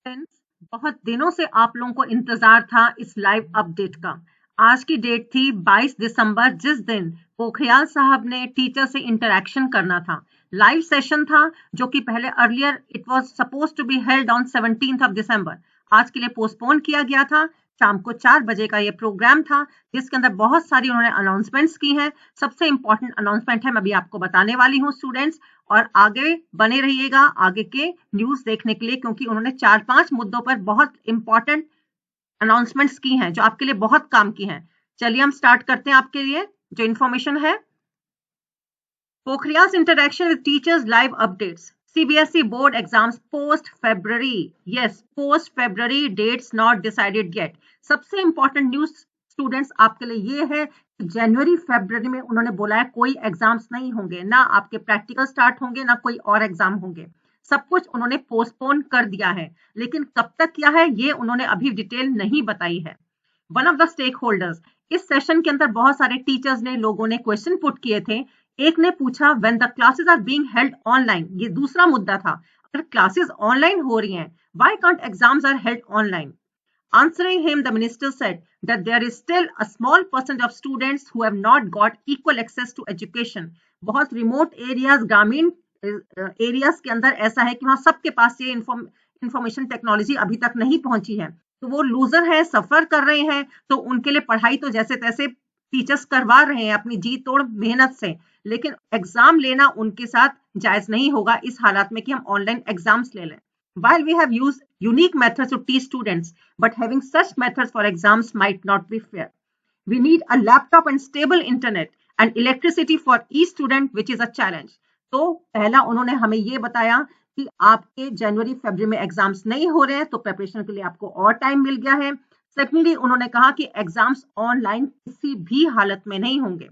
Friends, बहुत दिनों से आप लोगों को इंतजार था इस लाइव अपडेट का। आज की डेट थी 22 दिसंबर, जिस दिन पोखरियाल साहब ने टीचर से इंटरेक्शन करना था। लाइव सेशन था जो कि पहले earlier it was suppose to be held on 17th of December, आज के लिए पोस्टपोन किया गया था। शाम को 4 बजे का ये प्रोग्राम था जिसके अंदर बहुत सारी उन्होंने अनाउंसमेंट्स की हैं। सबसे इंपॉर्टेंट अनाउंसमेंट है, मैं अभी आपको बताने वाली हूँ स्टूडेंट्स, और आगे बने रहिएगा आगे के न्यूज देखने के लिए, क्योंकि उन्होंने 4-5 मुद्दों पर बहुत इंपॉर्टेंट अनाउंसमेंट्स की हैं जो आपके लिए बहुत काम की हैं। चलिए हम स्टार्ट करते हैं आपके लिए जो इंफॉर्मेशन है। Pokhriyal interaction with teachers live updates. CBSE board exams post February. Yes, post February, dates not decided yet. सबसे इंपॉर्टेंट न्यूज स्टूडेंट्स आपके लिए ये है, जनवरी फरवरी में उन्होंने बोला है कोई एग्जाम्स नहीं होंगे, ना आपके प्रैक्टिकल स्टार्ट होंगे, ना कोई और एग्जाम होंगे। सब कुछ उन्होंने पोस्टपोन कर दिया है, लेकिन कब तक किया है ये उन्होंने अभी डिटेल नहीं बताई है। One of the stakeholders, इस सेशन के अंदर बहुत सारे टीचर्स ने, लोगों ने क्वेश्चन पुट किए थे। एक ने पूछा when the classes are being held online, ये दूसरा मुद्दा था, अगर क्लासेस ऑनलाइन हो रही हैं, why can't exams are held online? Answering him, the minister said that there is still a small percent of students who have not got equal access to education. बहुत remote areas, ग्रामीण areas के अंदर ऐसा है कि वहां सबके पास ये इंफॉर्मेशन टेक्नोलॉजी अभी तक नहीं पहुंची है, तो वो लूजर है, सफर कर रहे हैं। तो उनके लिए पढ़ाई तो जैसे तैसे टीचर्स करवा रहे हैं अपनी जी तोड़ मेहनत से, लेकिन एग्जाम लेना उनके साथ जायज नहीं होगा इस हालात में कि हम ऑनलाइन एग्जाम्स ले लें। While we have used unique methods to teach students, but having such methods for exams might not be fair. We need a laptop and stable internet and electricity for each student, which is a challenge. तो पहला उन्होंने हमें ये बताया कि आपके जनवरी फरवरी में exams नहीं हो रहे हैं, तो प्रिपरेशन के लिए आपको और टाइम मिल गया है। सेकेंडली उन्होंने कहा कि एग्जाम्स ऑनलाइन किसी भी हालत में नहीं होंगे।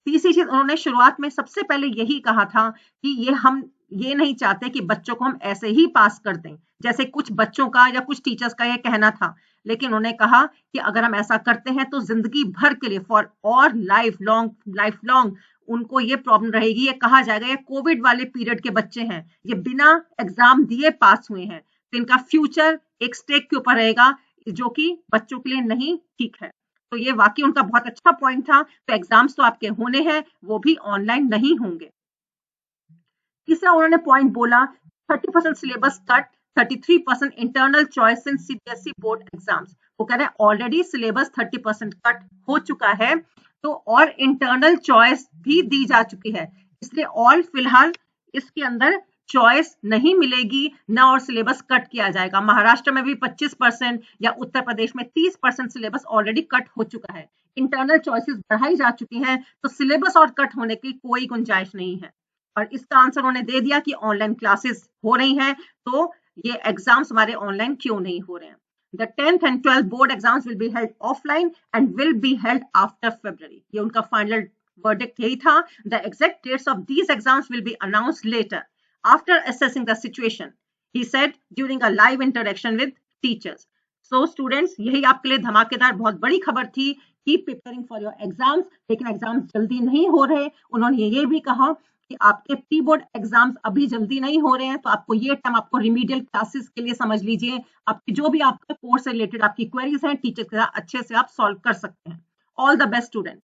तीसरी चीज उन्होंने शुरुआत में सबसे पहले यही कहा था कि हम ये नहीं चाहते कि बच्चों को हम ऐसे ही पास कर दें, जैसे कुछ बच्चों का या कुछ टीचर्स का ये कहना था। लेकिन उन्होंने कहा कि अगर हम ऐसा करते हैं तो जिंदगी भर के लिए, फॉर और लाइफ लॉन्ग उनको ये प्रॉब्लम रहेगी। ये कहा जाएगा ये कोविड वाले पीरियड के बच्चे हैं, ये बिना एग्जाम दिए पास हुए हैं, तो इनका फ्यूचर एक स्टेक के ऊपर रहेगा, जो कि बच्चों के लिए नहीं ठीक है। तो ये वाकई उनका बहुत अच्छा पॉइंट था। तो एग्जाम्स तो आपके होने हैं, वो भी ऑनलाइन नहीं होंगे। तीसरा उन्होंने पॉइंट बोला 30% syllabus cut, 33% internal choice in CBSE board exams. वो कह रहे हैं ऑलरेडी सिलेबस 30% कट हो चुका है, तो और इंटरनल चॉइस भी दी जा चुकी है, इसलिए और फिलहाल इसके अंदर चॉइस नहीं मिलेगी ना, और सिलेबस कट किया जाएगा। महाराष्ट्र में भी 25% या उत्तर प्रदेश में 30% सिलेबस ऑलरेडी कट हो चुका है, इंटरनल चॉइसेस बढ़ाई जा चुकी हैं, तो सिलेबस और कट होने की कोई गुंजाइश नहीं है। और इसका आंसर उन्होंने दे दिया कि ऑनलाइन क्लासेस हो रही हैं, तो ये एग्जाम्स हमारे ऑनलाइन क्यों नहीं हो रहे हैं। The 10th and 12th board exams will be held offline and will be held after February. ये उनका फाइनल वर्डिक्ट यही था। The exact dates of these exams will be announced later after assessing the situation, he said during a live interaction with teachers. So students, यही आपके लिए धमाकेदार बहुत बड़ी खबर थी। Keep preparing for your exams, लेकिन एग्जाम्स जल्दी नहीं हो रहे। उन्होंने ये भी कहा कि आपके प्री बोर्ड एग्जाम्स अभी जल्दी नहीं हो रहे हैं, तो आपको ये टाइम आपको रिमीडियल क्लासेस के लिए समझ लीजिए। आपकी जो भी आपका कोर्स से रिलेटेड आपकी क्वेरीज हैं, टीचर के साथ अच्छे से आप सॉल्व कर सकते हैं। All the best student.